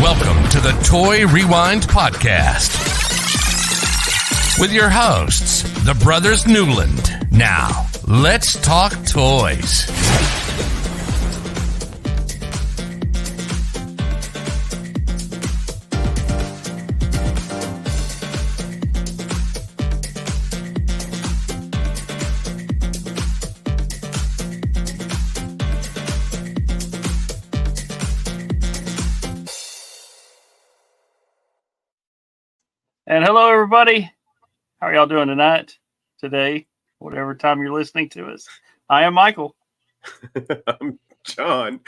Welcome to the Toy Rewind Podcast with your hosts, the Brothers Newland. Now, let's talk toys. And hello, everybody. How are y'all doing tonight, today, whatever time you're listening to us? I am Michael. I'm John.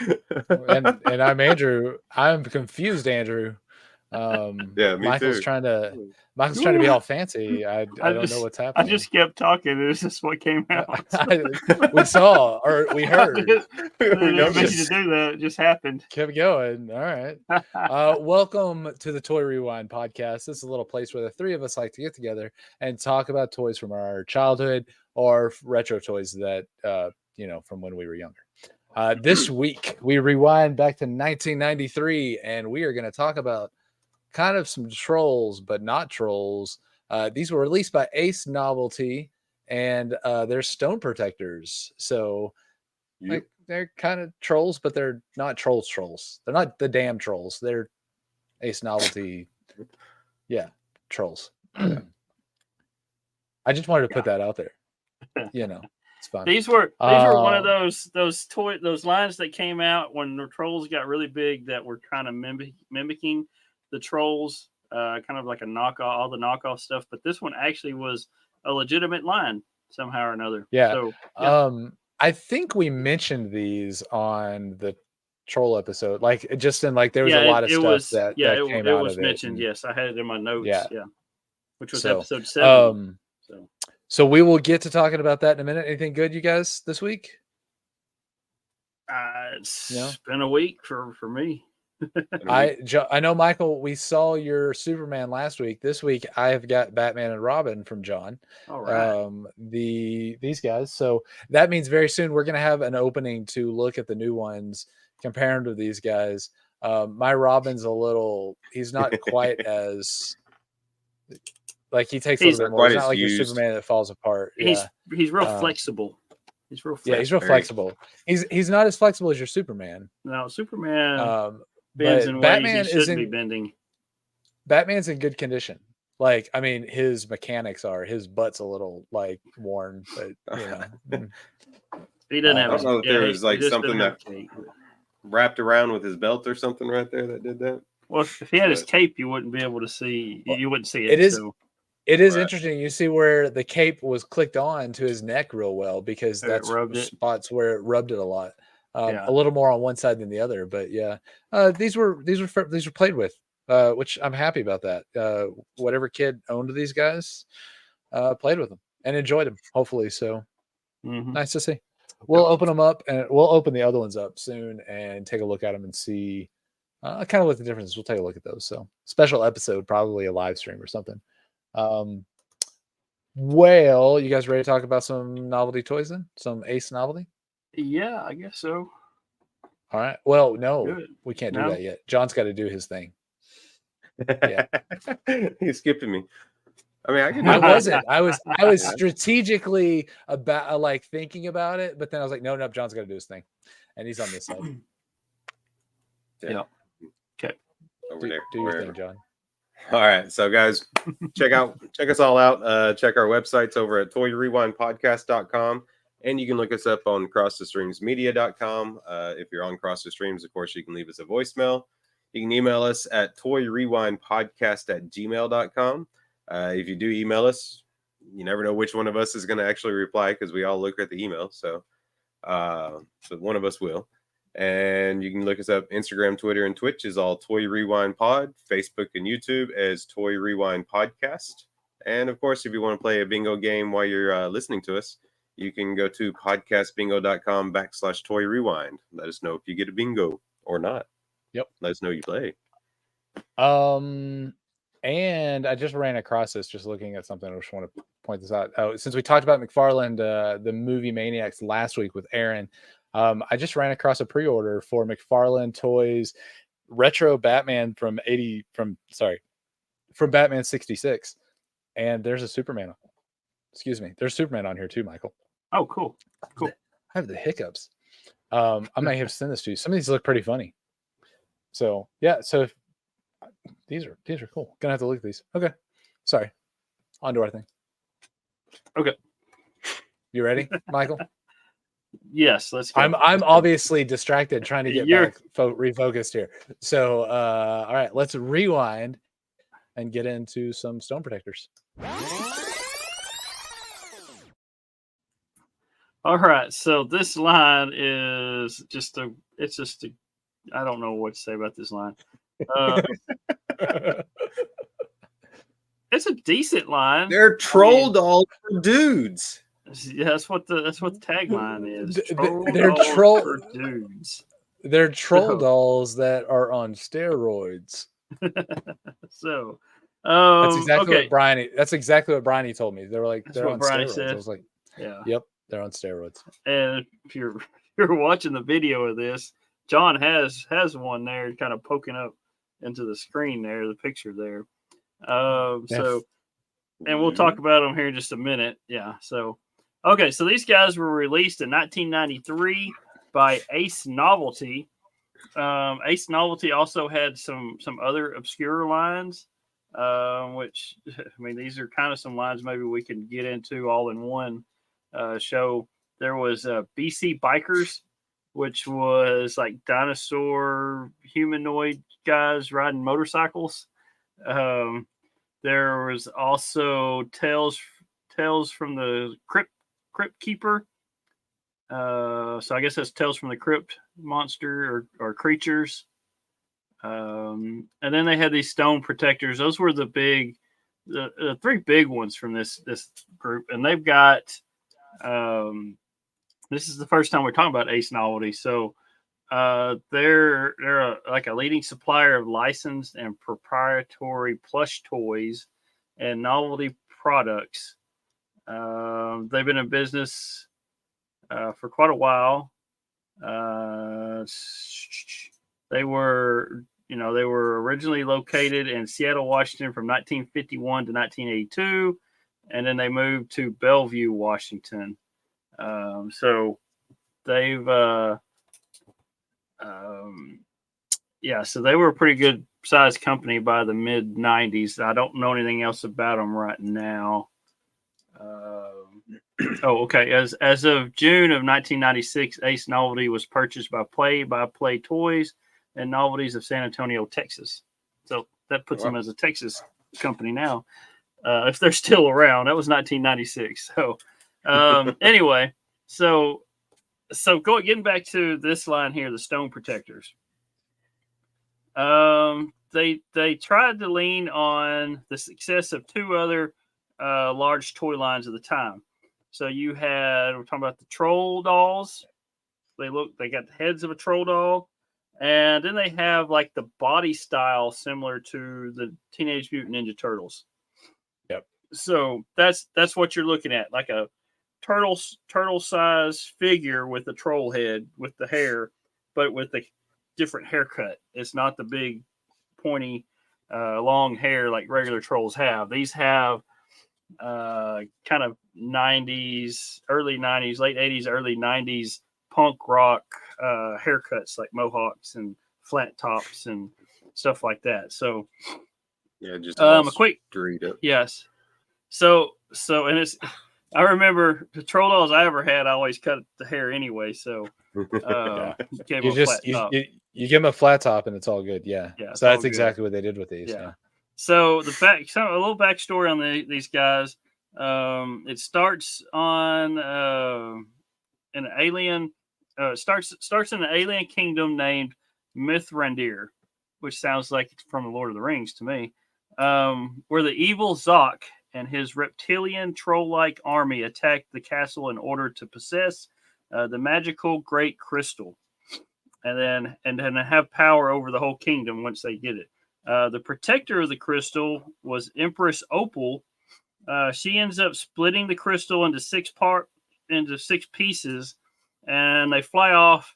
and I'm Andrew. I'm confused, Andrew. Yeah, me Michael's too. trying to be all fancy. I don't know what's I happening. just kept talking, and this is what came out. we saw or we heard. I didn't mean to do that. It just happened. Kept going. All right. Welcome to the Toy Rewind Podcast. This is a little place where the three of us like to get together and talk about toys from our childhood or retro toys that from when we were younger. This week we rewind back to 1993, and we are going to talk about kind of some trolls, but not trolls. These were released by Ace Novelty, and they're stone protectors. So like they're kind of trolls, but they're not trolls. They're not the damn trolls. They're Ace Novelty. Yeah, trolls. I just wanted to put that out there. It's fun. These were one of those lines that came out when the trolls got really big that were kind of mimicking the trolls, kind of like a knockoff, all the knockoff stuff. But this one actually was a legitimate line somehow or another. Yeah. So, yeah. I think we mentioned these on the troll episode, like just in like there was a lot of stuff that came out of it. Mentioned. Yes, I had it in my notes. Yeah, which was episode 7. So we will get to talking about that in a minute. Anything good, you guys, this week? It's been a week for me. I know, Michael, we saw your Superman last week. This week I have got Batman and Robin from John. All right. These guys. So that means very soon we're gonna have an opening to look at the new ones, compare them to these guys. My Robin's he's not quite as like he takes a little bit more. He's not like your Superman that falls apart. He's real flexible. He's real flexible. Yeah, he's real flexible. He's not as flexible as your Superman. No, Superman bends in Batman ways he shouldn't be bending. Batman's in good condition. Like, I mean, his mechanics are, his butt's a little like worn, but he doesn't have. I don't know if there was like something that wrapped around with his belt or something right there that did that. Well, if he had his cape, you wouldn't be able to see. You wouldn't see it. It is interesting. You see where the cape was clicked on to his neck real well because that's spots where it rubbed it a lot. A little more on one side than the other, but these were played with, which I'm happy about that. Whatever kid owned these guys, played with them and enjoyed them. Hopefully, so nice to see. We'll open them up and we'll open the other ones up soon and take a look at them and see kind of what the difference is. We'll take a look at those. So special episode, probably a live stream or something. Well, you guys ready to talk about some novelty toys then? Some Ace Novelty? Yeah, I guess so. All right. Well, no, we can't do that yet. John's got to do his thing. Yeah. He's skipping me. I mean, I can. I wasn't. I was strategically about like thinking about it, but then I was like, no, John's got to do his thing, and he's on this side. Yeah. Okay. Over there. Do your thing, John. All right, so guys, check us all out. Check our websites over at toyrewindpodcast.com, and you can look us up on crossthestreamsmedia.com. If you're on Cross the Streams, of course, you can leave us a voicemail. You can email us at toyrewindpodcast@gmail.com. If you do email us, you never know which one of us is going to actually reply because we all look at the email. So one of us will. And you can look us up Instagram, Twitter, and Twitch is all Toy Rewind Pod. Facebook and YouTube as Toy Rewind Podcast. And of course, if you want to play a bingo game while you're listening to us, you can go to podcastbingo.com/Toy Rewind. Let us know if you get a bingo or not. Yep. Let us know you play. And I just ran across this just looking at something. I just want to point this out. Since we talked about McFarlane, the movie Maniacs last week with Aaron, I just ran across a pre-order for McFarlane Toys retro Batman from Batman 66, and there's a Superman. Excuse me, there's Superman on here too, Michael. Oh, cool. I have the hiccups. I may have sent this to you. Some of these look pretty funny. So yeah, these are cool. Gonna have to look at these. Okay, sorry. On to our thing. Okay, you ready, Michael? Yes, let's go. I'm obviously distracted trying to get back refocused here. So all right, let's rewind and get into some stone protectors. All right, so this line is just I don't know what to say about this line. It's a decent line. They're troll dolls for dudes. Yeah, that's what the tagline is. They're troll for dudes. They're troll dolls that are on steroids. So that's exactly what Bryony told me. They were like, they're on steroids. Said. I was like, yeah, yep, they're on steroids. And if you're watching the video of this, John has one there kind of poking up into the screen there, the picture there. So, and we'll talk about them here in just a minute. Yeah. So, okay. So these guys were released in 1993 by Ace Novelty. Ace Novelty also had some other obscure lines, which, I mean, these are kind of some lines maybe we can get into all in one show. There was BC Bikers, which was like dinosaur humanoid guys riding motorcycles. There was also Tales from the Crypt Keeper. So I guess that's Tales from the Crypt monster or creatures. And then they had these stone protectors. Those were the three big ones from this group. And they've got, this is the first time we're talking about Ace Novelty. So they're like a leading supplier of licensed and proprietary plush toys and novelty products. They've been in business for quite a while. They were originally located in Seattle, Washington from 1951 to 1982, and then they moved to Bellevue, Washington. So they've so they were a pretty good sized company by the mid 90s. I don't know anything else about them right now. Okay. As of June of 1996, Ace Novelty was purchased by Play Toys and Novelties of San Antonio, Texas. So that puts them as a Texas company now, if they're still around. That was 1996. So anyway, so getting back to this line here, the stone protectors. They tried to lean on the success of two other large toy lines at the time. So we're talking about the troll dolls. They got the heads of a troll doll, and then they have like the body style similar to the Teenage Mutant Ninja Turtles. Yep. So that's what you're looking at, like a turtle size figure with a troll head with the hair, but with a different haircut. It's not the big pointy long hair like regular trolls have. These have kind of 90s, early 90s, late 80s, early 90s punk rock haircuts, like mohawks and flat tops and stuff like that. So yeah, just a quick Dorito. Yes. So and it's, I remember the troll dolls I ever had, I always cut the hair anyway. So gave them a flat top. You give them a flat top and it's all good. Yeah. So that's exactly what they did with these. Yeah. So a little backstory on these guys. It starts on an alien. Starts in an alien kingdom named Mithrandir, which sounds like it's from the Lord of the Rings to me. Where the evil Zoc and his reptilian troll-like army attacked the castle in order to possess the magical Great Crystal, and then have power over the whole kingdom once they did it. The protector of the crystal was Empress Opal. She ends up splitting the crystal into six pieces, and they fly off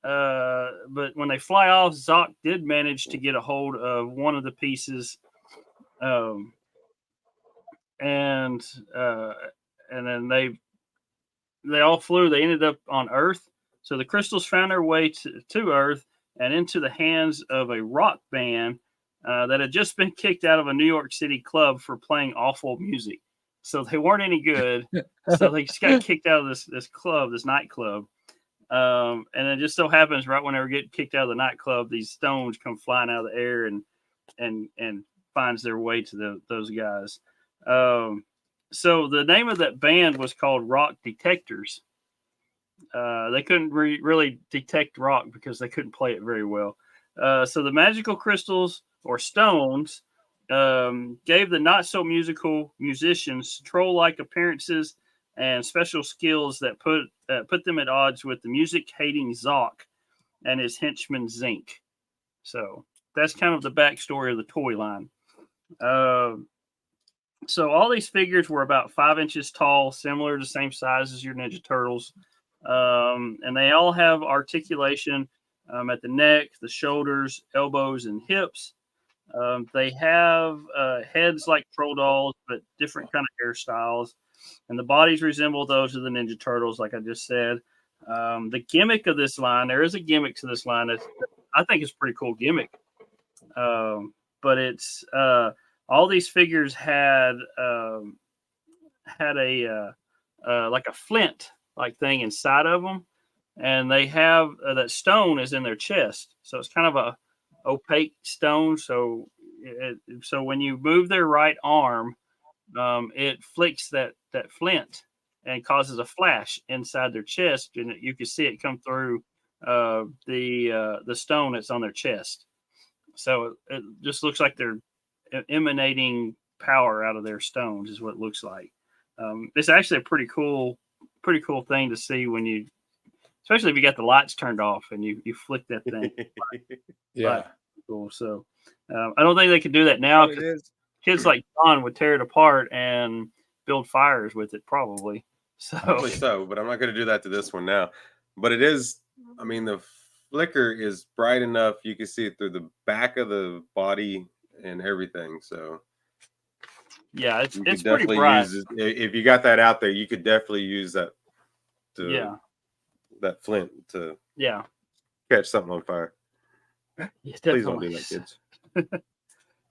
but when they fly off, Zoc did manage to get a hold of one of the pieces, and then they all flew. They ended up on Earth. So the crystals found their way to Earth and into the hands of a rock band that had just been kicked out of a New York City club for playing awful music. So they weren't any good. So they just got kicked out of this club, this nightclub. And it just so happens right when they were getting kicked out of the nightclub, these stones come flying out of the air and finds their way to those guys. So the name of that band was called Rock Detectors. They couldn't really detect rock because they couldn't play it very well. So the magical crystals or stones gave the not so musical musicians troll-like appearances and special skills that put them at odds with the music-hating Zoc and his henchman Zinc. So that's kind of the backstory of the toy line. So all these figures were about 5 inches tall, similar to the same size as your Ninja Turtles. And they all have articulation at the neck, the shoulders, elbows, and hips. They have heads like troll dolls, but different kind of hairstyles. And the bodies resemble those of the Ninja Turtles, like I just said. The gimmick of this line, there is a gimmick to this line that I think is a pretty cool gimmick. But it's all these figures had a like a flint like thing inside of them, and they have that stone is in their chest, so it's kind of a opaque stone. So when you move their right arm, it flicks that flint and causes a flash inside their chest, and you can see it come through the stone that's on their chest. So it just looks like they're emanating power out of their stones is what it looks like. It's actually a pretty cool thing to see when you, especially if you got the lights turned off and you flick that thing. Yeah. Cool. So I don't think they could do that now. Kids like John would tear it apart and build fires with it, probably. Probably so, but I'm not going to do that to this one now. But it is, I mean, the flicker is bright enough you can see it through the back of the body and everything. So yeah, it's definitely pretty bright. If you got that out there, you could definitely use that. That flint to catch something on fire. Yeah, please don't do that, kids.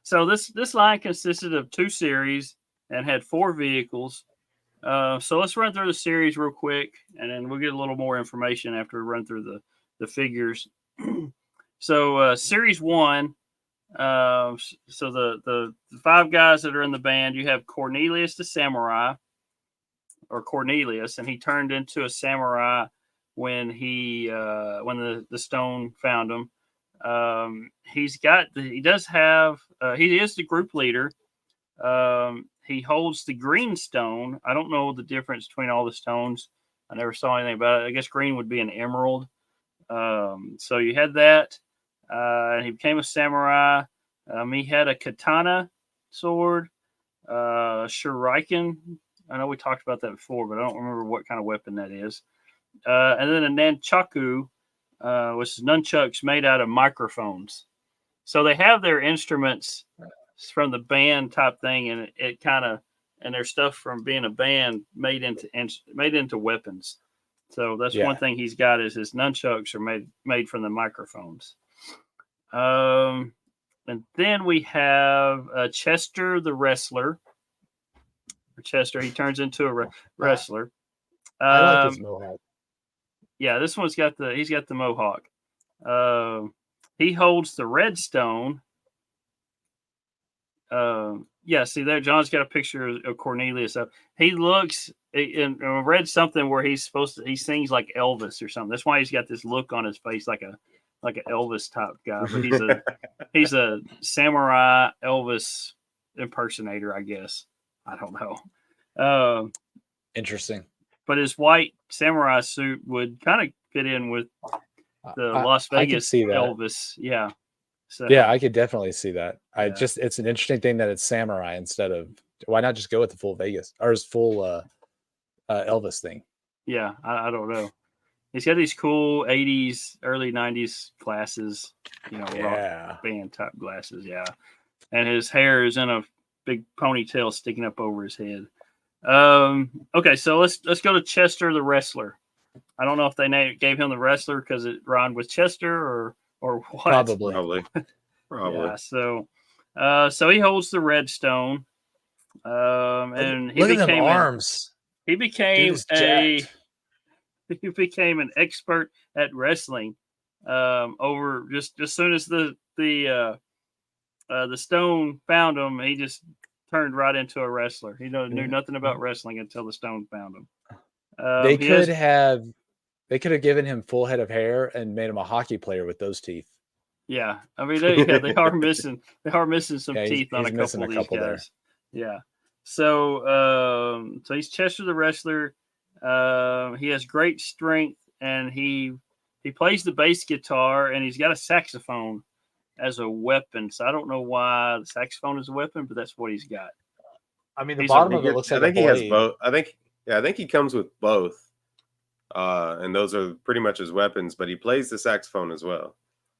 So this line consisted of 2 series and had 4 vehicles. So let's run through the series real quick, and then we'll get a little more information after we run through the figures. So series 1, so the 5 guys that are in the band, you have Cornelius the Samurai, or Cornelius, and he turned into a samurai when when the stone found him. He is the group leader. He holds the green stone. I don't know the difference between all the stones. I never saw anything about it. I guess green would be an emerald. So you had that. He became a samurai. He had a katana sword, shuriken. I know we talked about that before, but I don't remember what kind of weapon that is. And then a nunchaku, which is nunchucks made out of microphones. So they have their instruments from the band type thing, and it kind of, and their stuff from being a band made into weapons. So that's one thing he's got is his nunchucks are made from the microphones. And then we have Chester the wrestler. Chester, he turns into a wrestler. I like his mohawk. Yeah, this one's got the mohawk. He holds the red stone. See there, John's got a picture of Cornelius up. He looks, and I read something where he sings like Elvis or something. That's why he's got this look on his face like an Elvis type guy. But he's a samurai Elvis impersonator, I guess. I don't know. Interesting. But his white samurai suit would kind of fit in with the Las Vegas Elvis. Yeah. So, yeah, I could definitely see that. It's an interesting thing that it's samurai instead of, why not just go with the full Vegas or his full Elvis thing? Yeah, I don't know. he's got these cool 80s, early 90s glasses, rock band type glasses. Yeah. And his hair is in a big ponytail sticking up over his head. Okay, so let's go to Chester the wrestler. I don't know if they gave him the wrestler because it rhymed with Chester or what. Probably. Yeah. So he holds the red stone. And look at them arms. He became he became an expert at wrestling. Over just as soon as the stone found him, he just turned right into a wrestler. He knew nothing about wrestling until the stone found him. They could have given him full head of hair and made him a hockey player with those teeth. Yeah, I mean, they are missing. They are missing some teeth on a couple of these guys. There. Yeah. So he's Chester the wrestler. He has great strength, and he plays the bass guitar, and he's got a saxophone as a weapon. So I don't know why the saxophone is a weapon, but that's what he's got. I mean, the bottom of it looks like I think he has both. I think he comes with both. And those are pretty much his weapons, but he plays the saxophone as well.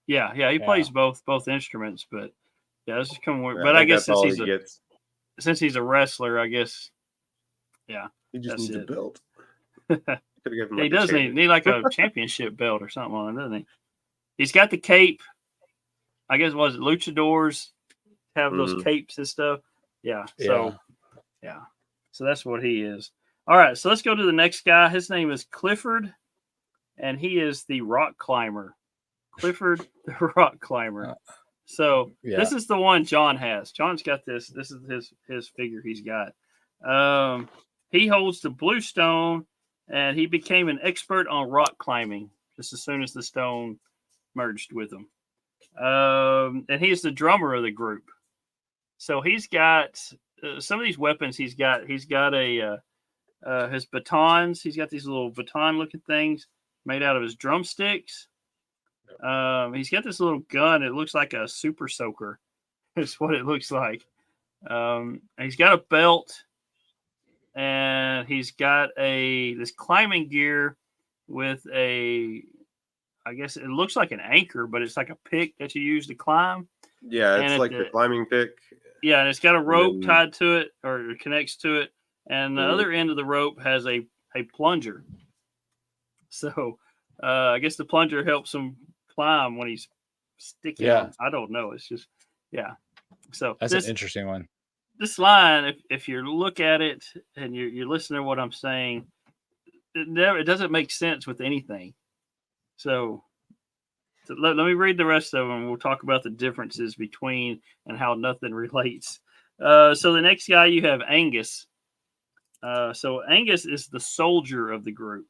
Yeah, he plays both instruments, but yeah, this is coming weird. But I guess since he's a wrestler, I guess, yeah, he just needs a belt. He does need like a championship belt or something on it, doesn't he? He's got the cape. I guess was it luchadors have those capes and stuff. Yeah. So that's what he is. All right, so let's go to the next guy. His name is Clifford, and he is the rock climber. Clifford, the rock climber. So this is the one John has. John's got this. This is his figure he's got. He holds the blue stone, and he became an expert on rock climbing just as soon as the stone merged with him. And he's the drummer of the group. So he's got some of these weapons. He's got his batons. He's got these little baton-looking things made out of his drumsticks. He's got this little gun. It looks like a super soaker. Is what it looks like. He's got a belt, and he's got this climbing gear with I guess it looks like an anchor, but it's like a pick that you use to climb. Yeah, it's like the climbing pick. Yeah, and it's got a rope tied to it, or it connects to it, and the other end of the rope has a plunger. So I guess the plunger helps him climb when he's sticking. Yeah, I don't know. It's just So that's an interesting one. This line, if you look at it and you're listening to what I'm saying, it doesn't make sense with anything. So let me read the rest of them. We'll talk about the differences between and how nothing relates. So the next guy, you have Angus. So Angus is the soldier of the group.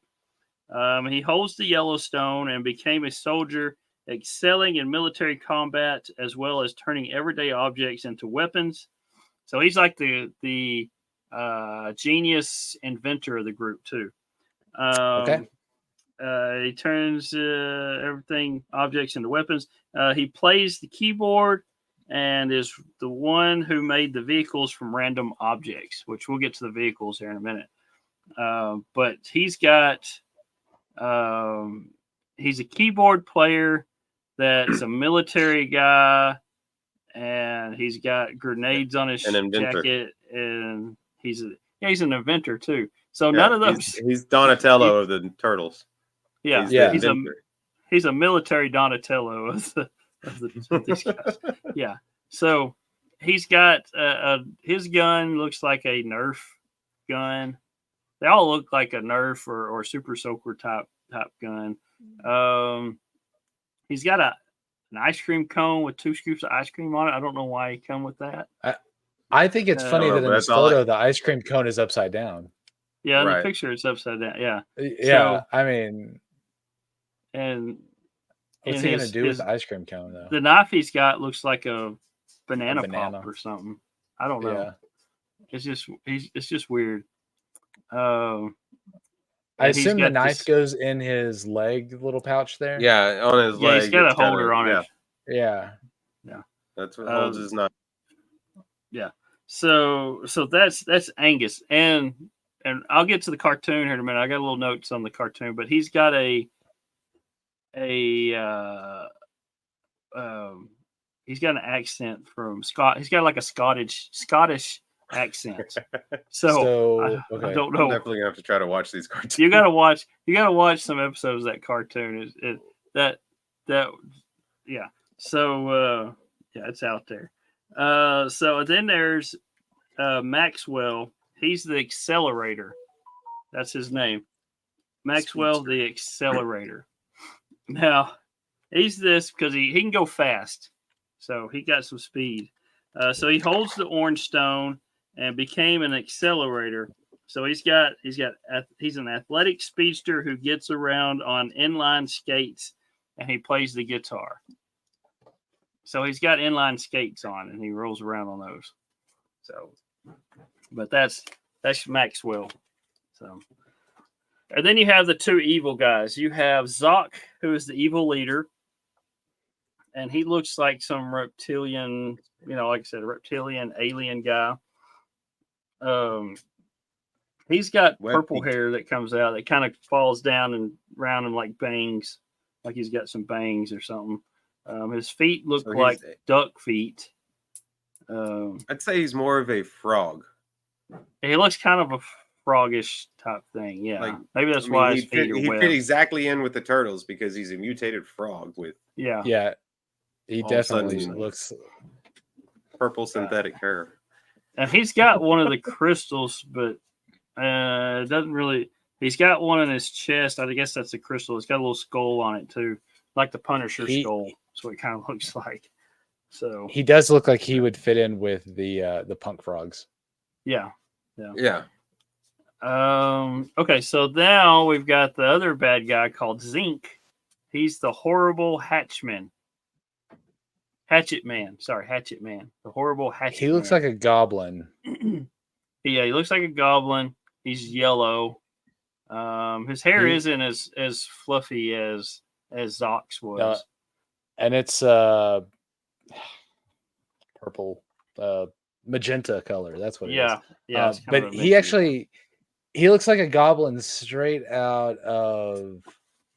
He holds the Yellowstone and became a soldier, excelling in military combat as well as turning everyday objects into weapons. So he's like the genius inventor of the group too. Okay. He turns objects into weapons. He plays the keyboard and is the one who made the vehicles from random objects, which we'll get to the vehicles here in a minute. But he's got, he's a keyboard player that's a military guy, and he's got grenades on his jacket, and he's an inventor too. So none of those. He's Donatello of the Turtles. Yeah, he's a military Donatello of these guys. Yeah, so he's got his gun looks like a Nerf gun. They all look like a Nerf or Super Soaker type gun. He's got an ice cream cone with 2 scoops of ice cream on it. I don't know why he come with that. I think it's funny that in this photo the ice cream cone is upside down. Yeah, in the picture it's upside down. Yeah. Yeah, so, I mean, and what's he gonna do with the ice cream cone though? The knife he's got looks like a banana pop or something. I don't know. Yeah. It's just weird. I assume the knife goes in his leg little pouch there. Yeah, on his leg. He's got a holder on it. Yeah. That's what holds his knife. Yeah. So that's Angus, and I'll get to the cartoon here in a minute. I got a little notes on the cartoon, but he's got a he's got an accent from Scott. He's got like a Scottish accent. So okay. I don't I'm know. definitely gonna have to try to watch these cartoons. You gotta watch some episodes of that cartoon. Yeah. So yeah, it's out there. So then there's Maxwell. He's the accelerator. That's his name. Maxwell Speedster. the accelerator. Now he's this because he can go fast. So he got some speed. So he holds the orange stone and became an accelerator. So he's an athletic speedster who gets around on inline skates and he plays the guitar. So he's got inline skates on and he rolls around on those. So, but that's Maxwell. So, and then you have the two evil guys. You have Zoc, who is the evil leader, and he looks like some reptilian, like I said, a reptilian alien guy. He's got purple hair that comes out that kind of falls down and around him like bangs, like he's got some bangs or something. His feet look like duck feet. I'd say he's more of a frog. He looks kind of a froggish type thing. Yeah, maybe that's why his feet are he webbed. fit exactly in with the turtles because he's a mutated frog with yeah. He definitely looks purple synthetic hair. And he's got one of the crystals, but it doesn't really. He's got one in his chest. I guess that's a crystal. It's got a little skull on it too, like the Punisher skull. That's what it kind of looks like. So he does look like he would fit in with the punk frogs. Yeah. Okay, so now we've got the other bad guy called Zinc. He's the horrible Hatchet Man. The horrible Hatchet Man. He looks like a goblin. Yeah, he looks like a goblin. He's yellow. His hair isn't as fluffy as Zoc's was. And it's purple, magenta color. That's what it is. Yeah. But he looks like a goblin straight out of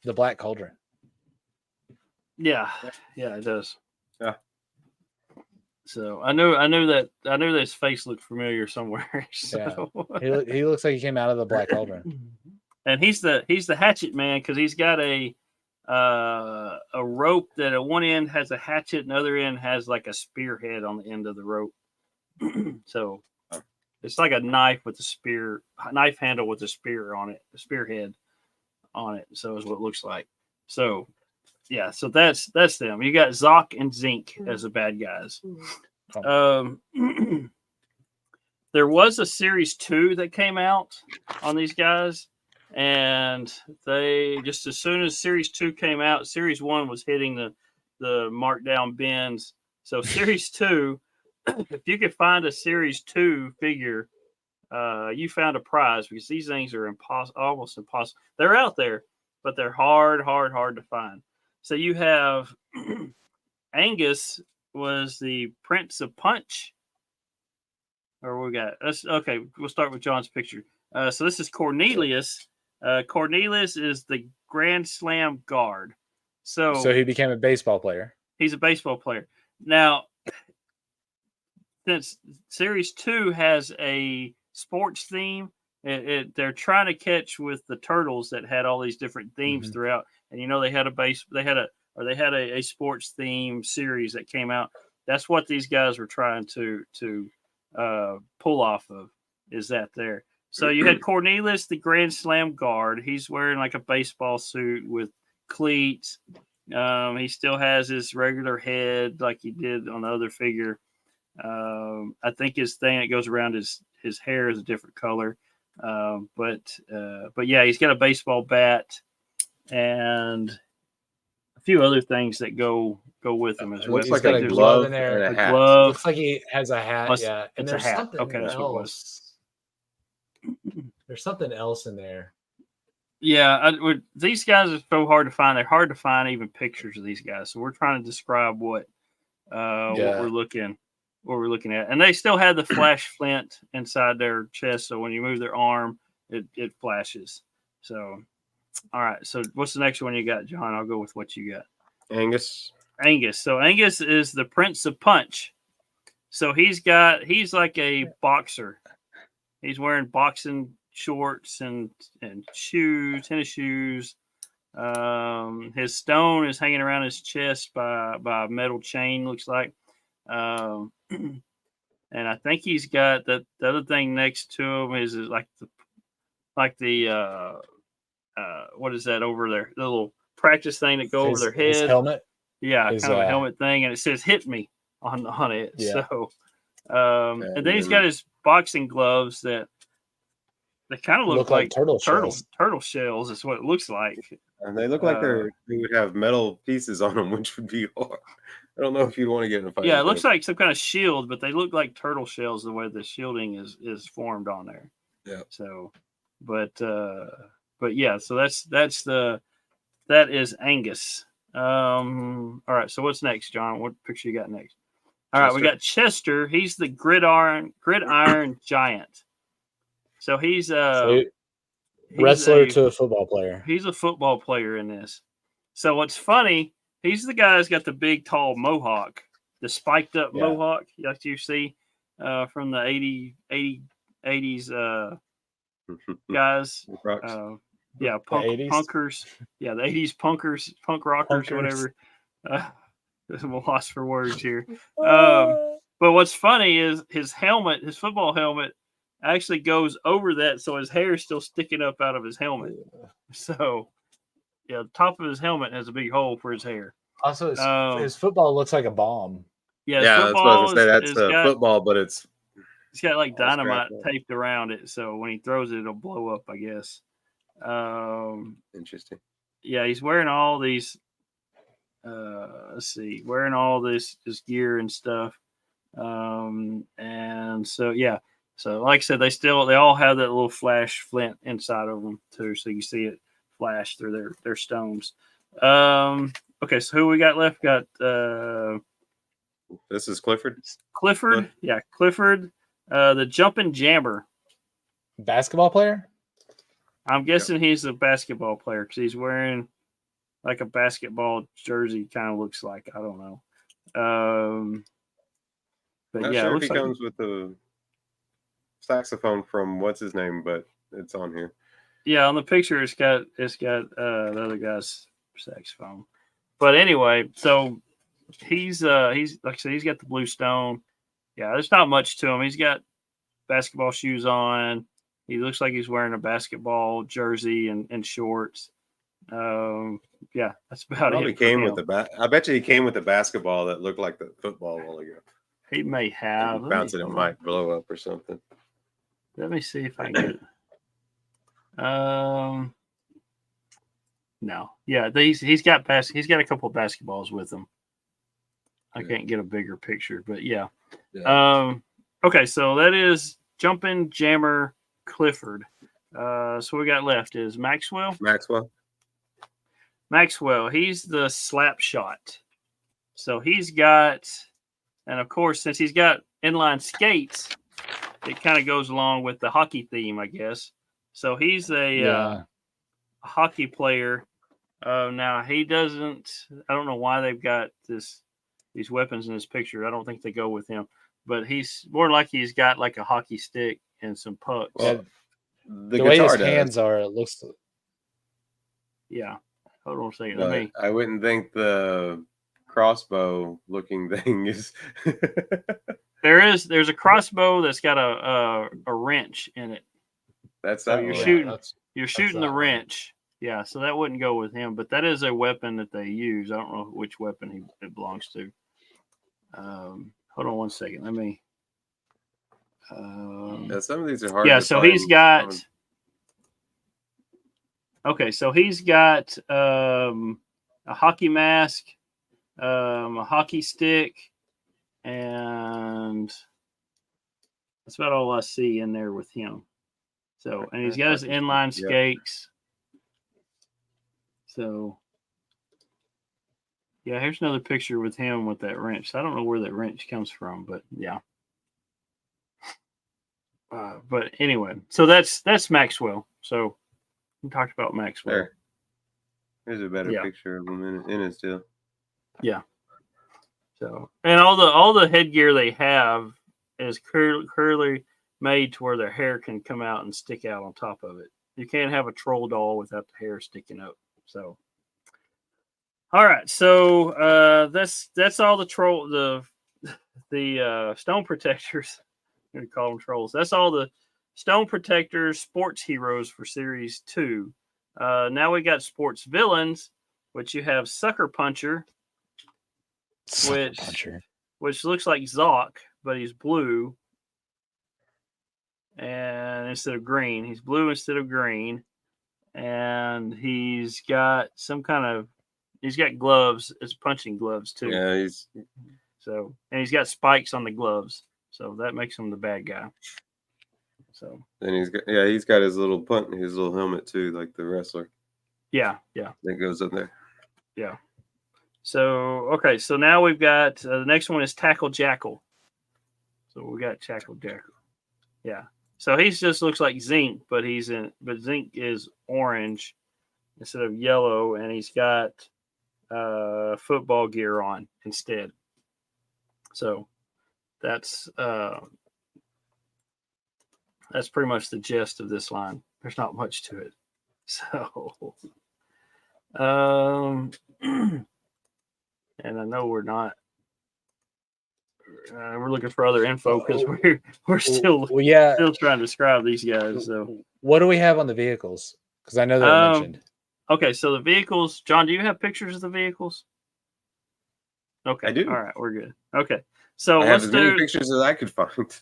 the Black Cauldron. Yeah, it does. Yeah. So I knew that his face looked familiar somewhere. So. Yeah. He looks like he came out of the Black Cauldron. And he's the Hatchet Man because he's got a rope that at one end has a hatchet and the other end has like a spearhead on the end of the rope. So it's like a knife with a knife handle with a spear on it, a spearhead on it. So is what it looks like. So yeah, so that's them. You got Zoc and Zinc as the bad guys. There was a series 2 that came out on these guys, and they just as soon as series 2 came out, series 1 was hitting the markdown bins. So series 2, if you could find a series 2 figure, you found a prize because these things are almost impossible. They're out there, but they're hard to find. So you have Angus was the Prince of Punch. Or we got okay. We'll start with John's picture. So this is Cornelius. Cornelius is the Grand Slam guard. So he became a baseball player. He's a baseball player. Now, since Series 2 has a sports theme, they're trying to catch with the Turtles that had all these different themes throughout. And they had a sports theme series that came out. That's what these guys were trying to pull off of. Is that there? So you had Cornelius, the Grand Slam guard. He's wearing like a baseball suit with cleats. He still has his regular head like he did on the other figure. I think his thing that goes around his hair is a different color. But yeah, he's got a baseball bat and a few other things that go with him as well. Looks like a glove in there. And a hat. Glove. Looks like he has a hat. Yeah, and there's something else. There's something else in there. Yeah, these guys are so hard to find. They're hard to find even pictures of these guys. So we're trying to describe what we're looking at. And they still have the flash flint inside their chest. So when you move their arm, it flashes. So All right. So what's the next one you got, John? I'll go with what you got. Angus. Angus. So Angus is the Prince of Punch. So he's like a boxer. He's wearing boxing shorts and shoes, tennis shoes. His stone is hanging around his chest by a metal chain, looks like. And I think he's got the other thing next to him is like the what is that over there? The little practice thing that go over their head. His helmet. Yeah, kind of a helmet thing, and it says "Hit me" on it. Yeah. So, and then he's got his boxing gloves that kind of look like turtle shells. Is what it looks like. And they look like they would have metal pieces on them, which would be hard. I don't know if you'd want to get in a fight. Yeah, it looks like some kind of shield, but they look like turtle shells the way the shielding is formed on there. Yeah. So, but yeah, so that is Angus. All right. So what's next, John? What picture you got next? All right, we got Chester. He's the gridiron giant. So he's wrestler to a football player. He's a football player in this. So what's funny, he's the guy that's got the big, tall mohawk, the spiked up mohawk, like you see from the 80s guys. Punkers. Yeah, the 80s punkers, punk rockers, whatever. I'm lost for words here. But what's funny is his helmet, his football helmet, actually goes over that, so his hair is still sticking up out of his helmet. So, yeah, the top of his helmet has a big hole for his hair. Also, his football looks like a bomb. Yeah, that's what I was gonna say. That's a football, but it's got like dynamite taped around it, so when he throws it, it'll blow up, I guess. Interesting. Yeah, he's wearing all these. Wearing all this gear and stuff. And so yeah. So like I said, they all have that little flash flint inside of them too, so you see it flash through their stones. Okay, so who we got left? Got this is Clifford. Clifford, yeah, Clifford, the jumping jammer. Basketball player? I'm guessing he's a basketball player because he's wearing like a basketball jersey. Kind of looks like, I don't know. But Not yeah, sure it if he looks like comes with the saxophone from what's his name, but it's on here. Yeah, on the picture it's got the other guy's saxophone. But anyway, so he's like I said, he's got the blue stone. Yeah, there's not much to him. He's got basketball shoes on. He looks like he's wearing a basketball jersey and shorts. Yeah, that's about Probably it. Came with I bet you he came with a basketball that looked like the football a while ago. He may have. Bounce it might blow up or something. Let me see if I can get it. No. Yeah, he's got a couple of basketballs with him. I can't get a bigger picture, but yeah. Okay, so that is Jumpin' Jammer Clifford. So we got left is Maxwell. He's the slap shot. So he's got, and of course, since he's got inline skates, it kind of goes along with the hockey theme, I guess. So he's a hockey player. Now he doesn't. I don't know why they've got these weapons in this picture. I don't think they go with him. But he's more like he's got like a hockey stick and some pucks. Well, the way his hands are, it looks. Yeah. Hold on a second. I wouldn't think the crossbow looking thing is. There's a crossbow that's got a wrench in it. That's so you're shooting. You're shooting the wrench. Yeah, so that wouldn't go with him, but that is a weapon that they use. I don't know which weapon it belongs to. Hold on one second. Let me. Some of these are hard. Yeah, so he's got. Okay, so he's got a hockey mask, a hockey stick, and that's about all I see in there with him. So, and he's got his inline skates. So, yeah, here's another picture with him with that wrench. I don't know where that wrench comes from, but yeah. But anyway, so that's Maxwell. So we talked about Maxwell. There's a better picture of them in it still. Yeah. So, and all the headgear they have is curly made to where their hair can come out and stick out on top of it. You can't have a troll doll without the hair sticking up. So, all right. So that's all the stone protectors. I'm gonna call them trolls. That's all the stone protectors, sports heroes for Series 2. Now we got sports villains, which you have Sucker Puncher, which looks like Zoc, but he's blue. And instead of green, he's blue instead of green. And he's got he's got gloves. It's punching gloves too. Yeah, and he's got spikes on the gloves. So that makes him the bad guy. So and he's got his little helmet too, like the wrestler. Yeah. That goes up there. Yeah. So okay, so now we've got the next one is Tackle Jackal. So we got Tackle Jackal. Yeah. So he just looks like Zinc, but Zinc is orange instead of yellow, and he's got football gear on instead. So that's pretty much the gist of this line. There's not much to it. So and I know we're not. We're looking for other info because we're still trying to describe these guys. So what do we have on the vehicles? Because I know they were mentioned. Okay, so the vehicles. John, do you have pictures of the vehicles? Okay, I do. All right, we're good. Okay, so I have as many pictures as I could find.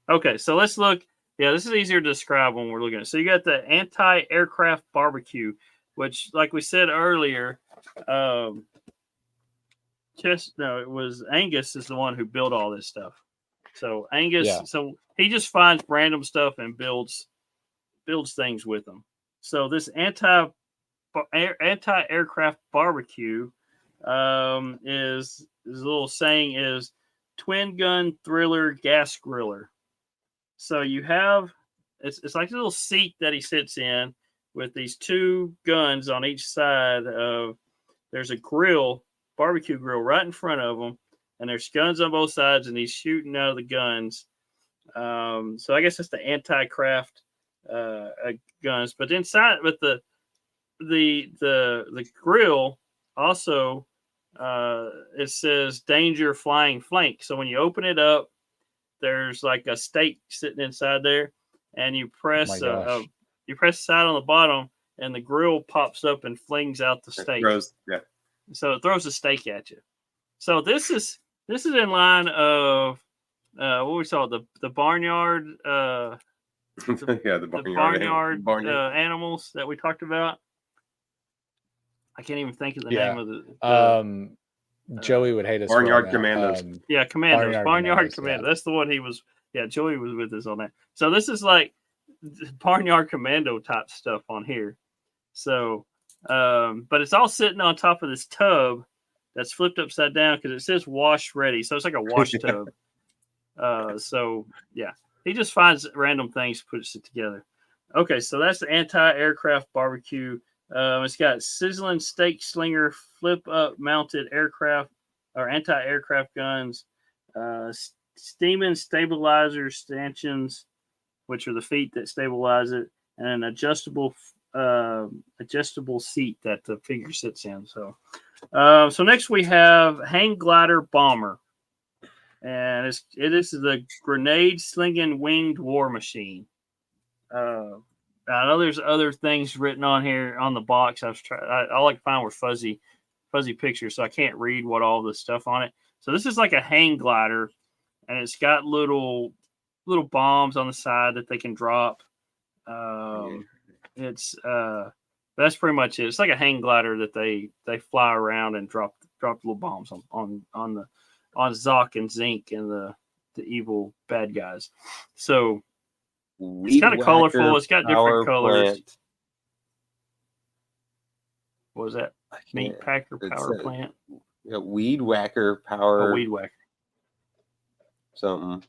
Okay, so let's look. Yeah, this is easier to describe when we're looking at it. So you got the anti-aircraft barbecue, which, like we said earlier, it was Angus is the one who built all this stuff. So Angus, so he just finds random stuff and builds things with them. So this anti-aircraft barbecue is a little saying is twin gun thriller gas griller. So you have it's like a little seat that he sits in with these two guns on each side of. There's a barbecue grill right in front of him, and there's guns on both sides, and he's shooting out of the guns. So I guess it's the anti-craft guns, but inside with the grill also it says danger flying flank. So when you open it up, there's like a steak sitting inside there, and you press the side on the bottom, and the grill pops up and flings out the steak. So it throws a steak at you. So this is in line of what we saw the barnyard. The barnyard animals that we talked about. I can't even think of the name of the. Joey would hate us. Barnyard Commandos. Commandos. Barnyard Commando. Yeah. That's the one he was. Yeah, Joey was with us on that. So this is like Barnyard Commando type stuff on here. So, but it's all sitting on top of this tub that's flipped upside down because it says wash ready. So it's like a wash tub. So yeah, he just finds random things, puts it together. Okay, so that's the anti-aircraft barbecue. It's got sizzling steak slinger, flip up mounted aircraft or anti-aircraft guns, steaming stabilizer stanchions, which are the feet that stabilize it, and an adjustable seat that the figure sits in. So next we have hang glider bomber, and it is the grenade slinging winged war machine. I know there's other things written on here on the box. All I can find were fuzzy pictures, so I can't read what all the stuff on it. So this is like a hang glider, and it's got little bombs on the side that they can drop. It's that's pretty much it. It's like a hang glider that they fly around and drop little bombs on Zoc and Zinc and the evil bad guys. So it's kind of colorful. It's got different colors. Plant. What was that? Meat Packer Power Plant. Yeah, Weed Whacker Power. Weed Whacker. Something.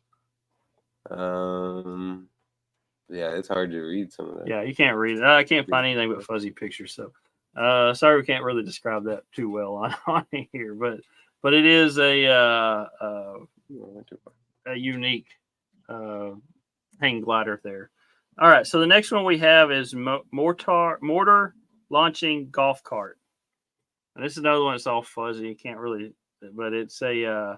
Yeah, it's hard to read some of that. Yeah, you can't read it. I can't find anything but fuzzy pictures. So, Sorry, we can't really describe that too well on here, but it is a unique hang glider there. All right, so the next one we have is mortar launching golf cart, and this is another one that's all fuzzy. You can't really, but it's a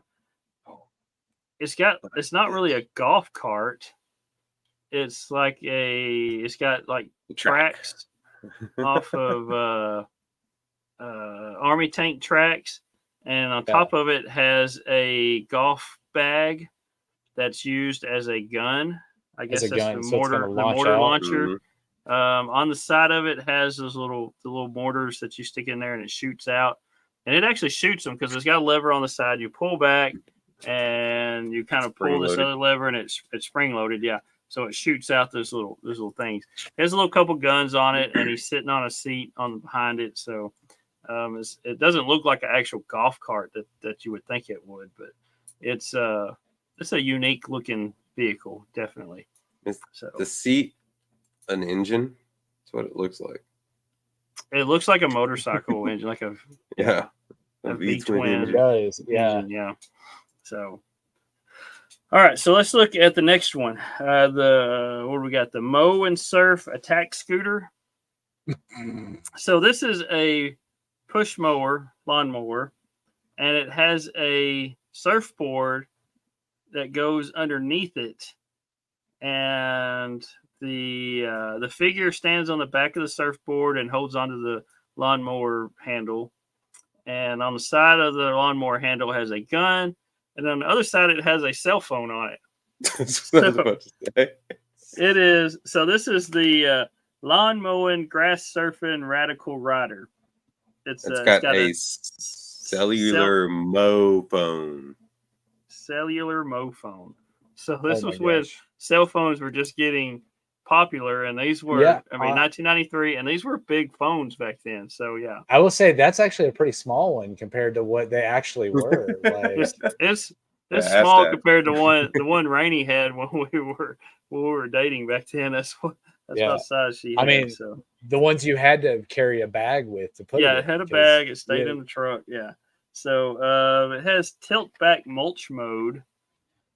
it's not really a golf cart. It's got like tracks off of army tank tracks, and on top of it has a golf bag that's used as a gun. I guess that's the mortar launcher. On the side of it has the little mortars that you stick in there, and it shoots out. And it actually shoots them because it's got a lever on the side. You pull back, and you kind of pull this other lever, and it's spring loaded. Yeah, so it shoots out those little things. There's a little couple guns on it, and he's sitting on a seat behind it. So it doesn't look like an actual golf cart that you would think it would, but it's a unique looking vehicle, definitely. Is the seat an engine? That's what it looks like. It looks like a motorcycle engine, like a V-twin. It does, engine, yeah. So, all right. So let's look at the next one. What do we got? The Mow and Surf Attack Scooter. So this is a push mower, lawnmower, and it has a surfboard that goes underneath it, and the figure stands on the back of the surfboard and holds onto the lawnmower handle, and on the side of the lawnmower handle has a gun, and on the other side it has a cell phone on it. That's what I was about to say. It is. So this is the lawn mowing, grass surfing radical rider. It's got a cellular mow phone. Cellular mow phone. So this was when cell phones were just getting popular, and these were 1993, and these were big phones back then. So yeah, I will say that's actually a pretty small one compared to what they actually were. Like it's small compared to the one Rainey had when we were dating back then. That's what size she had. I mean, so the ones you had to carry a bag with to put. Yeah, it had a bag. It stayed in the truck. Yeah. So it has tilt back mulch mode.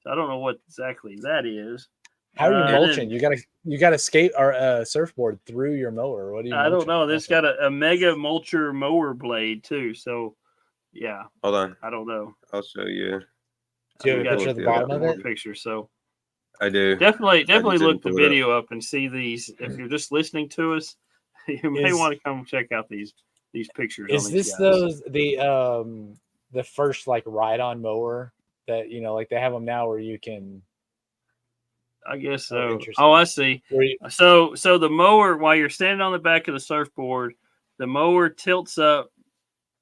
So I don't know what exactly that is. How are you mulching? You gotta skate or surfboard through your mower. What do you? I don't know. This got a mega mulcher mower blade too. So yeah. Hold on. I don't know. I'll show you. Do you have a picture of the bottom of it? Picture. So I do. Definitely look the video up and see these. If you're just listening to us, you may want to come check out these pictures. Is this the first like ride-on mower that like they have them now where you can? I guess so. Oh, I see. So the mower, while you're standing on the back of the surfboard, the mower tilts up,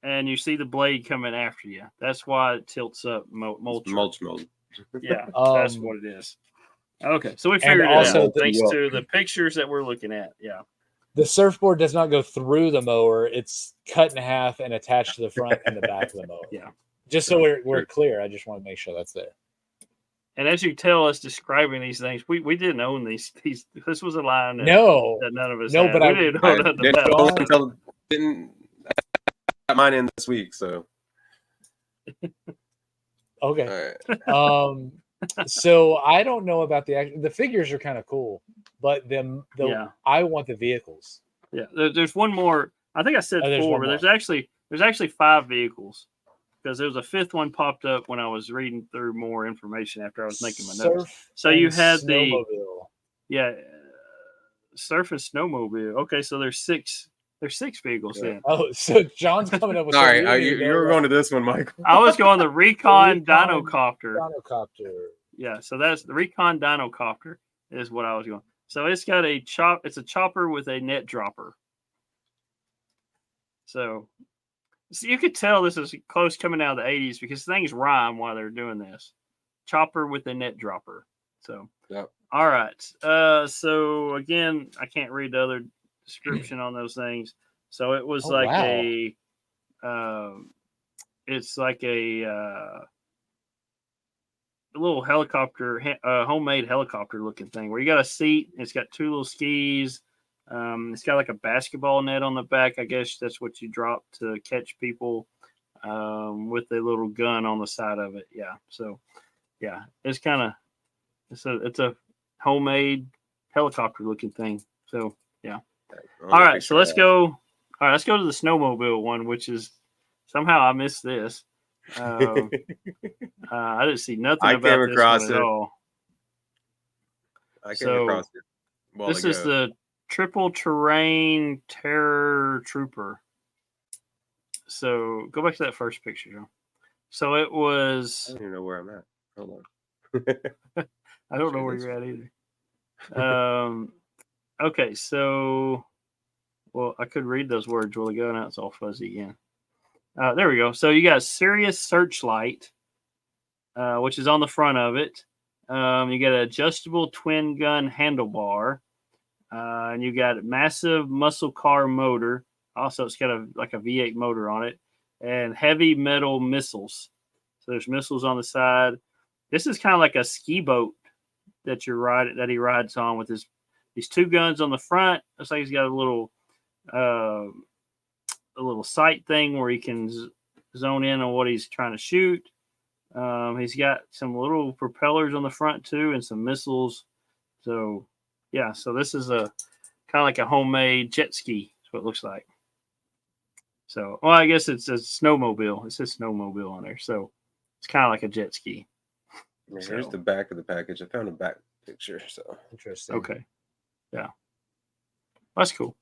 and you see the blade coming after you. That's why it tilts up. Mulch mode. Yeah, that's what it is. Okay, so we figured it out thanks to the pictures that we're looking at. Yeah. The surfboard does not go through the mower. It's cut in half and attached to the front and the back of the mower. Yeah. Just so we're clear, I just want to make sure that's there. And as you tell us describing these things, we didn't own these. This was a line that none of us had. But we didn't know nothing about. Didn't got mine in this week, so okay. All right. So I don't know about the figures are kind of cool, but I want the vehicles. Yeah, there's one more. I think I said 4, but there's actually 5 vehicles because there was a 5th one popped up when I was reading through more information after I was making my notes. So you had snowmobile. Surf and snowmobile. Okay, so there's 6. There's 6 vehicles then. Oh, so John's coming up with. All right, you were going to this one, Michael. I was going the Recon Dinocopter. Dinocopter. Yeah, so that's the Recon Dinocopter is what I was going. So it's got it's a chopper with a net dropper. So you could tell this is close coming out of the 80s because things rhyme while they're doing this. Chopper with a net dropper. So, All right. So again, I can't read the other description on those things. So it was it's like a little helicopter, homemade helicopter looking thing where you got a seat. It's got 2 little skis. It's got like a basketball net on the back. I guess that's what you drop to catch people with a little gun on the side of it. Yeah. So, yeah, it's a homemade helicopter looking thing. So, yeah. All right. So let's go. All right. Let's go to the snowmobile one, which is somehow I missed this. I didn't see nothing about this one at all. I came across it. This is the Triple Terrain Terror Trooper. So go back to that first picture, Joe. So it was. I don't even know where I'm at. Hold on. I don't know where you're at either. Okay, so I could read those words a while ago. Now it's all fuzzy again. There we go. So you got Sirius Searchlight, which is on the front of it. You got an adjustable twin gun handlebar. And you got a massive muscle car motor. Also, it's got a V8 motor on it, and heavy metal missiles. So there's missiles on the side. This is kind of like a ski boat that he rides on with these two guns on the front. Looks like he's got a little sight thing where he can zone in on what he's trying to shoot. He's got some little propellers on the front too, and some missiles. So yeah, so this is a kind of like a homemade jet ski. That's what it looks like. So, well, I guess it's a snowmobile. It says snowmobile on there, so it's kind of like a jet ski. Here's the back of the package. I found a back picture. So interesting. Okay, yeah, that's cool.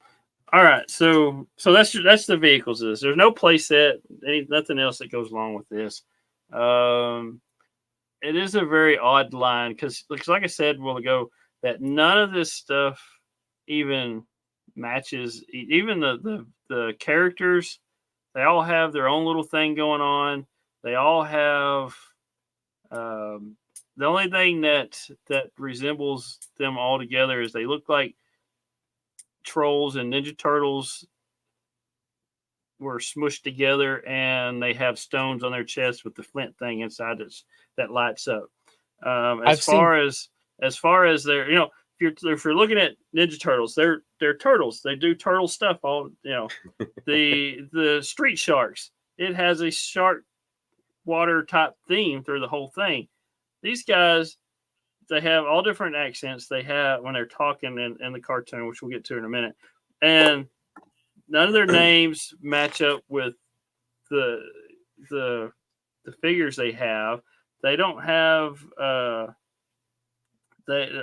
All right, so that's the vehicles. There's no play set, nothing else that goes along with this. It is a very odd line because, like I said a while ago, that none of this stuff even matches. Even the characters, they all have their own little thing going on. They all have the only thing that resembles them all together is they look like Trolls and Ninja Turtles were smushed together, and they have stones on their chest with the flint thing inside that lights up. As far as their, if you're looking at Ninja Turtles, they're turtles. They do turtle stuff. All the Street Sharks, it has a shark water type theme through the whole thing. These guys, they have all different accents they have when they're talking in the cartoon, which we'll get to in a minute. And none of their names match up with the figures they have. They don't have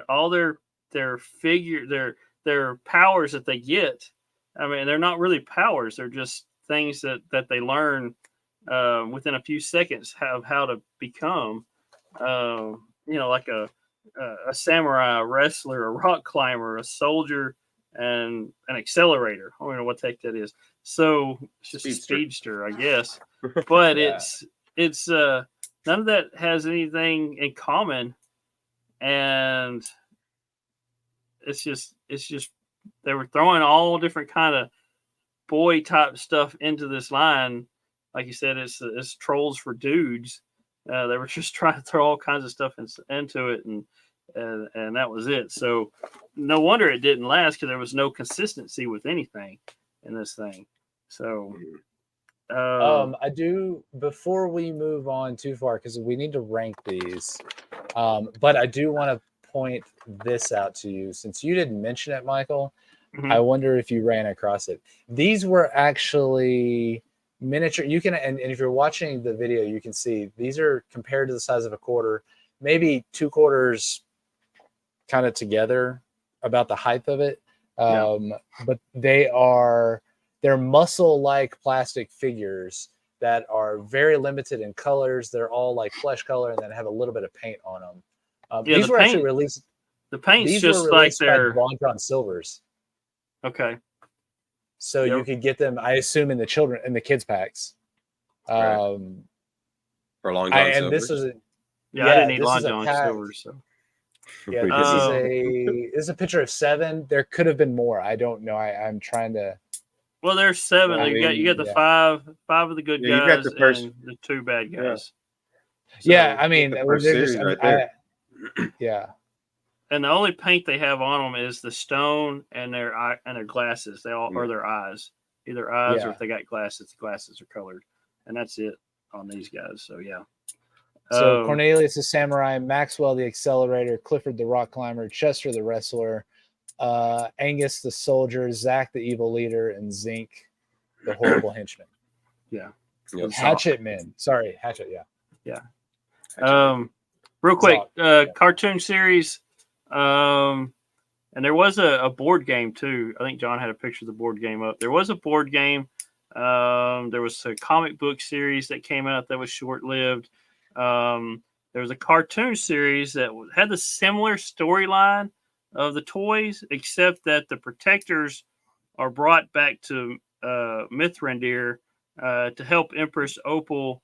all their powers that they get. I mean, they're not really powers. They're just things that they learn within a few seconds how to become. Like a samurai, a wrestler, a rock climber, a soldier, and an accelerator. I don't know what the heck that is. So it's just a speedster, I guess. But yeah. it's none of that has anything in common, and it's just they were throwing all different kind of boy type stuff into this line. Like you said, it's trolls for dudes. They were just trying to throw all kinds of stuff into it, and that was it. So no wonder it didn't last, because there was no consistency with anything in this thing. So I do, before we move on too far, because we need to rank these, but I do want to point this out to you, since you didn't mention it, Michael. Mm-hmm. I wonder if you ran across it. These were actually miniature. You can, and if you're watching the video, you can see these are compared to the size of a quarter, maybe 2 quarters kind of together, about the height of it. But they're muscle-like plastic figures that are very limited in colors. They're all like flesh color, and then have a little bit of paint on them. These were actually released. The paint's just like they're Bonton Silvers. Okay. So you could get them, I assume, in the kids packs. Right. For Long John Silvers. And this is I didn't need Long John Silvers. So. Yeah, this is a picture of 7. There could have been more. I don't know. I'm trying to. Well, there's 7. You got the 5 of the good guys, you got and the 2 bad guys. Yeah, I mean, we're just. Right there. Yeah. and the only paint they have on them is the stone and their eye and their glasses. They all or their eyes, either eyes or if they got glasses, the glasses are colored, and that's it on these guys. So yeah. So Cornelius the Samurai, Maxwell the Accelerator, Clifford the Rock Climber, Chester the Wrestler, Angus the Soldier, Zach the Evil Leader, and Zinc the Horrible Henchman. Yeah. Yep. Hatchet Men. Sorry, Hatchet. Yeah. Yeah. Real quick, cartoon series. And there was a board game too. I think John had a picture of the board game up. There was a board game. There was a comic book series that came out that was short-lived. There was a cartoon series that had the similar storyline of the toys, except that the protectors are brought back to Mithrandir to help Empress Opal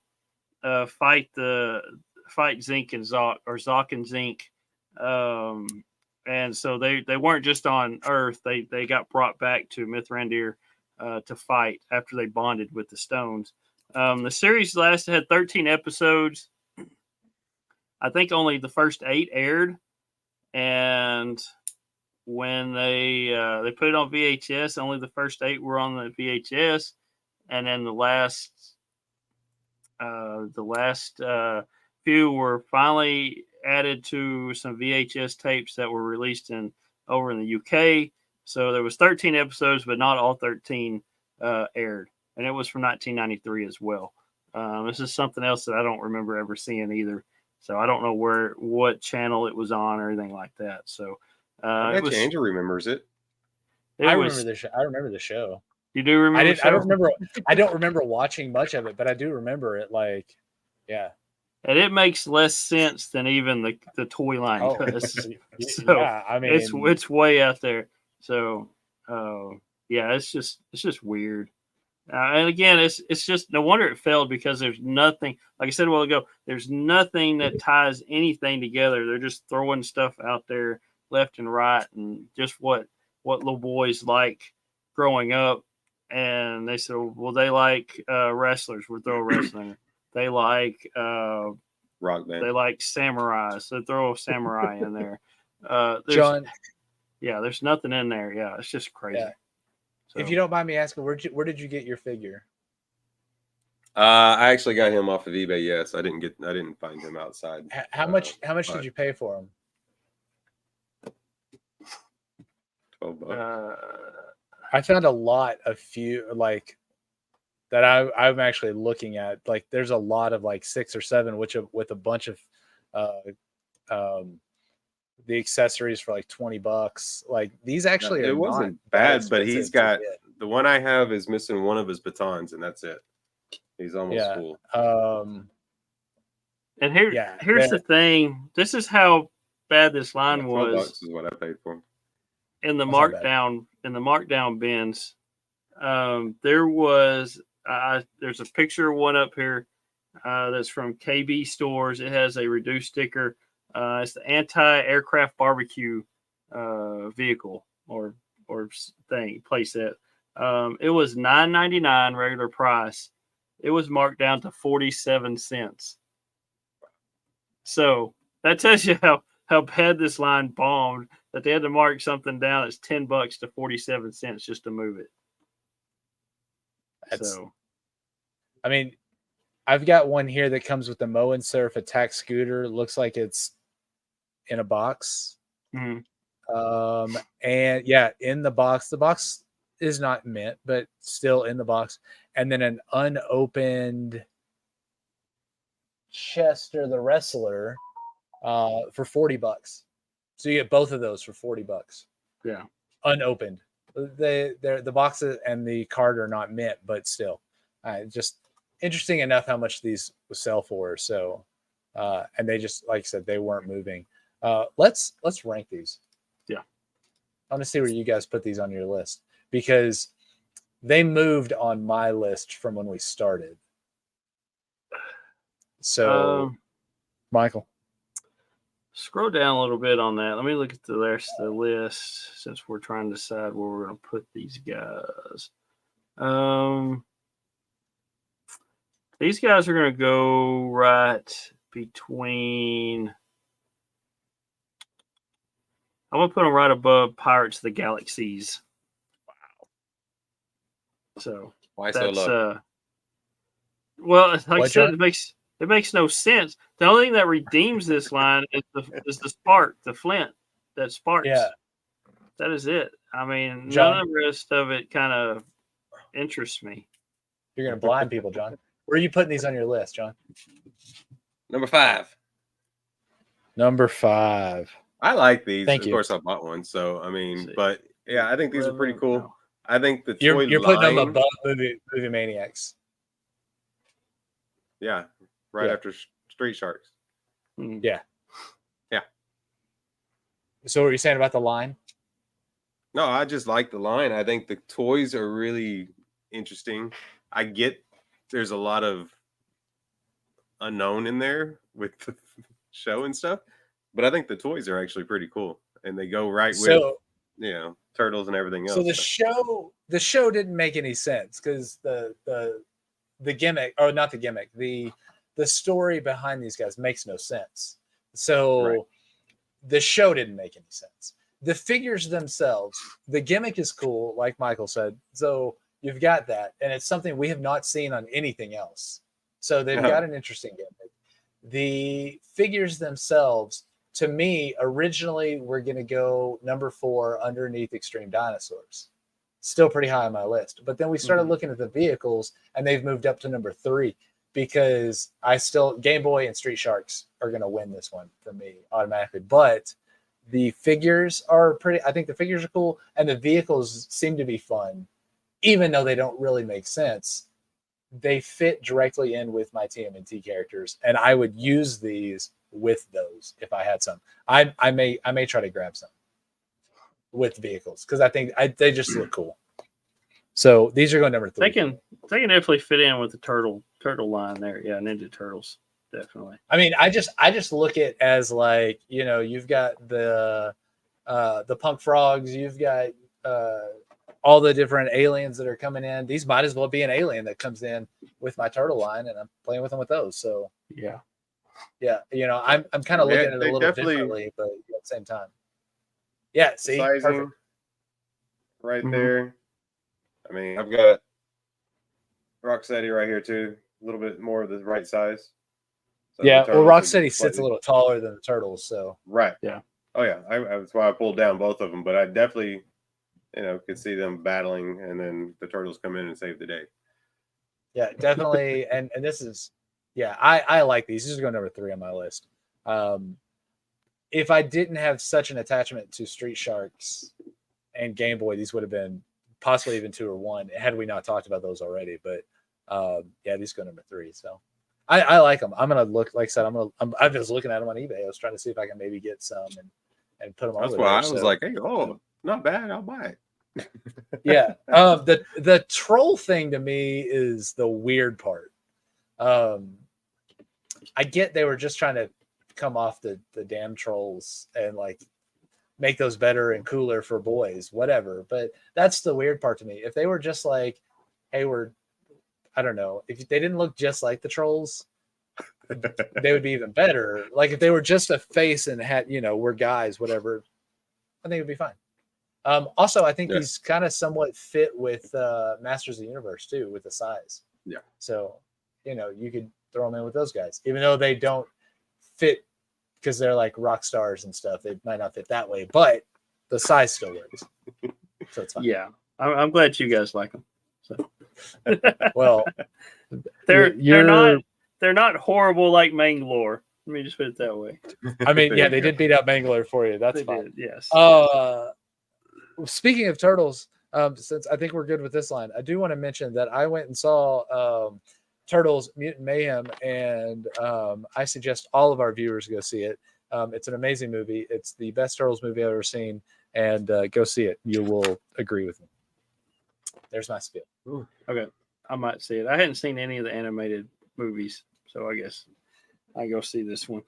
fight Zinc and Zoc, or Zoc and Zinc. And so they weren't just on Earth. They got brought back to Mithrandir to fight after they bonded with the stones. The series had 13 episodes. I think only the first 8 aired, and when they put it on VHS, only the first 8 were on the VHS, and then the last few were finally added to some VHS tapes that were released over in the UK. So there was 13 episodes, but not all 13 aired, and it was from 1993 as well. This is something else that I don't remember ever seeing either. So I don't know what channel it was on or anything like that. So I bet Andrew remembers it. I remember the show. I remember the show. You do remember? I don't remember. I don't remember watching much of it, but I do remember it. Like, yeah. And it makes less sense than even the toy line does. So yeah, I mean, it's way out there. So yeah, it's just weird. And again, it's just no wonder it failed, because there's nothing, like I said a while ago, there's nothing that ties anything together. They're just throwing stuff out there left and right, and just what little boys like growing up. And they said, well, they like wrestlers. We'll throw a wrestler. They like rock band. They like samurai, so throw a samurai in there. John, there's nothing in there. Yeah, it's just crazy. Yeah. So, if you don't mind me asking, where did you get your figure? I actually got him off of eBay. Yes, I didn't find him outside. How much did you pay for him? $12. I found a lot of few like that I'm actually looking at. Like, there's a lot of like 6 or 7, with a bunch of the accessories for like $20. Like, these actually it wasn't bad, but he's got the one I have is missing one of his batons, and that's it. He's almost full. And here's the thing. This is how bad this line was. $12 is what I paid for him. In the markdown bins, there was there's a picture of one up here that's from KB Stores. It has a reduced sticker. It's the anti-aircraft barbecue vehicle or thing playset. It was $9.99 regular price. It was marked down to 47 cents. So that tells you how bad this line bombed, that they had to mark something down that's $10 to 47 cents just to move it. I mean, I've got one here that comes with the Mow and Surf Attack Scooter. Looks like it's in a box. Mm-hmm. And yeah, in the box is not mint, but still in the box. And then an unopened Chester the Wrestler for $40. So you get both of those for $40. Yeah, unopened. The boxes and the card are not mint, but still, just interesting enough how much these sell for. So, and they just, like I said, they weren't moving. Let's rank these. Yeah, I want to see where you guys put these on your list, because they moved on my list from when we started. So, Michael, scroll down a little bit on that. Let me look at the rest of the list, since we're trying to decide where we're going to put these guys. These guys are going to go right between. I'm gonna put them right above Pirates of the Galaxies. Wow. So Why so that's low? well, like I What, said, John? it makes no sense. The only thing that redeems this line is the spark, the flint that sparks. Yeah. That is it. I mean, John? none of the rest of it kind of interests me. You're gonna blind people, John. Where are you putting these on your list, John? Number 5. Number 5. I like these. Thank Of you. course, I bought one. So, I mean, See. but yeah, I think these are pretty cool. No. I think the toy You're putting them line- above movie Maniacs. Yeah, right Yeah. after Street Sharks. Yeah. Yeah. So what are you saying about the line? No, I just like the line. I think the toys are really interesting. I get there's a lot of unknown in there with the show and stuff, but I think the toys are actually pretty cool, and they go right with turtles and everything else. So the show didn't make any sense because the gimmick, or not the gimmick, the story behind these guys makes no sense. So the show didn't make any sense. The figures themselves, the gimmick is cool, like Michael said. So you've got that, and it's something we have not seen on anything else. So they've got an interesting gimmick. The figures themselves, to me, originally were going to go number 4 underneath Extreme Dinosaurs. Still pretty high on my list. But then we started looking at the vehicles, and they've moved up to number 3 because Game Boy and Street Sharks are going to win this one for me automatically. But the figures are I think the figures are cool, and the vehicles seem to be fun, even though they don't really make sense. They fit directly in with my TMNT characters, and I would use these with those if I had some. I may try to grab some with vehicles because I think they just look cool. So these are going number 3. They can definitely fit in with the turtle line there. Yeah, Ninja Turtles, definitely. I mean, I just look at it as like, you've got the punk frogs, you've got all the different aliens that are coming in. These might as well be an alien that comes in with my turtle line, and I'm playing with them with those. So yeah, I'm kind of looking at it a little differently, but at the same time, see, sizing perfect. right there. I mean, I've got Rocksteady right here too, a little bit more of the right size. So well, Rocksteady sits a little taller than the turtles, so right. Yeah. Oh yeah, that's why I pulled down both of them. But I definitely, could see them battling, and then the turtles come in and save the day. Yeah, definitely. and this is, I like these. These are going number 3 on my list. If I didn't have such an attachment to Street Sharks and Game Boy, these would have been possibly even 2 or 1 had we not talked about those already. But these go number 3. So I like them. I'm gonna look, like I said, I'm just looking at them on eBay. I was trying to see if I can maybe get some and put them on. That's why I was like, hey, not bad. I'll buy it. Yeah. The troll thing to me is the weird part. I get they were just trying to come off the damn trolls and like make those better and cooler for boys, whatever. But that's the weird part to me. If they were just like, hey, I don't know, if they didn't look just like the trolls, they would be even better. Like if they were just a face and had, we're guys, whatever, I think it'd be fine. Also, I think these kind of somewhat fit with Masters of the Universe too, with the size. Yeah. So, you could throw them in with those guys, even though they don't fit because they're like rock stars and stuff. They might not fit that way, but the size still works. So it's fine. Yeah, I'm glad you guys like them. So. Well, they're not horrible like Mangalore. Let me just put it that way. I mean, they did beat out Mangalore for you. That's fine. Yes. Speaking of turtles, since I think we're good with this line, I do want to mention that I went and saw Turtles Mutant Mayhem, and I suggest all of our viewers go see it. It's an amazing movie. It's the best Turtles movie I've ever seen, and go see it. You will agree with me. There's my spiel. Ooh, okay, I might see it. I hadn't seen any of the animated movies, so I guess I go see this one.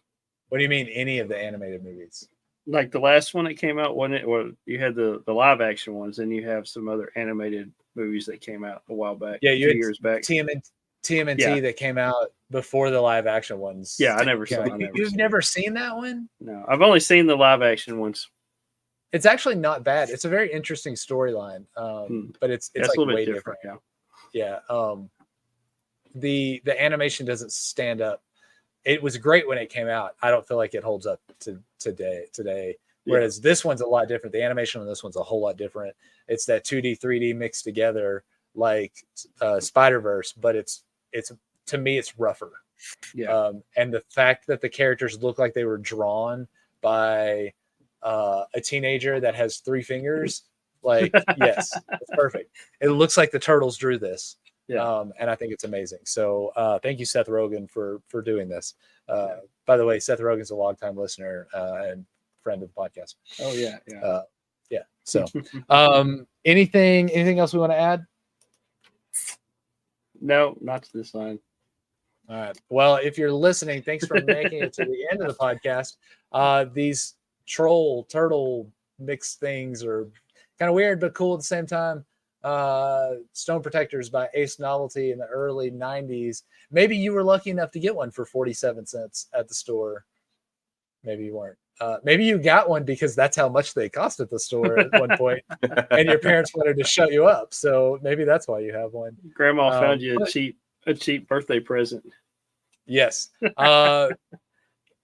What do you mean, any of the animated movies? Like the last one that came out, wasn't it? Well, you had the live action ones, and you have some other animated movies that came out a while back. Yeah, you had years back. TMNT that came out before the live action ones. Yeah, I never saw it. You've never seen that one? No, I've only seen the live action ones. It's actually not bad. It's a very interesting storyline, but it's That's like a little way bit different. Yeah. The animation doesn't stand up. It was great when it came out. I don't feel like it holds up to today. Whereas this one's a lot different. The animation on this one's a whole lot different. It's that 2D, 3D mixed together like Spider-Verse, but it's to me it's rougher. Yeah. And the fact that the characters look like they were drawn by a teenager that has 3 fingers, like yes, it's perfect. It looks like the Turtles drew this. Yeah. And I think it's amazing. So thank you, Seth Rogen, for doing this. By the way, Seth Rogen's a longtime listener and friend of the podcast. Oh yeah. So anything else we want to add? No, not to this line. All right. Well, if you're listening, thanks for making it to the end of the podcast. These turtle mix things are kind of weird but cool at the same time. Stone Protectors by Ace Novelty in the early 90s. Maybe you were lucky enough to get one for 47 cents at the store. Maybe you weren't. Maybe you got one because that's how much they cost at the store at one point, and your parents wanted to shut you up. So maybe that's why you have one. Grandma found you a cheap birthday present. Yes.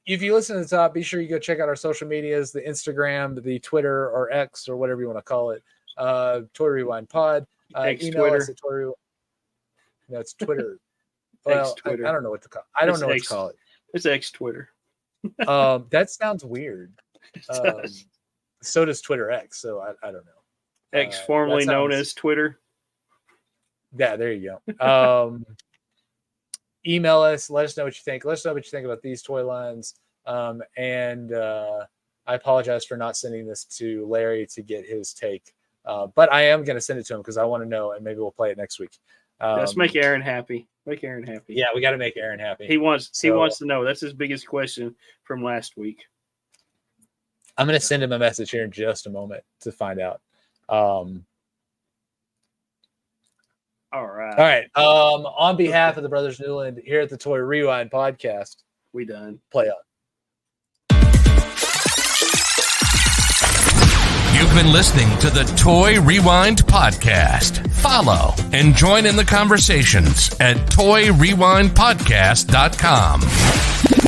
If you listen to the top, be sure you go check out our social medias, the Instagram, the Twitter, or X, or whatever you want to call it. Toy Rewind Pod. Email us at Toy Rewind. No, it's Twitter. Well, Twitter. I don't know what to call it. I don't know what to call it. It's X Twitter. That sounds weird. So does Twitter X. So I don't know. X, formerly known as Twitter. Yeah, there you go. Email us. Let us know what you think. Let us know what you think about these toy lines. And I apologize for not sending this to Larry to get his take. But I am going to send it to him because I want to know, and maybe we'll play it next week. Let's make Aaron happy. Make Aaron happy. Yeah, we got to make Aaron happy. He wants to know. That's his biggest question from last week. I'm going to send him a message here in just a moment to find out. All right. On behalf of the Brothers Newland here at the Toy Rewind podcast, we done. Play on. You've been listening to the Toy Rewind podcast. Follow and join in the conversations at toyrewindpodcast.com.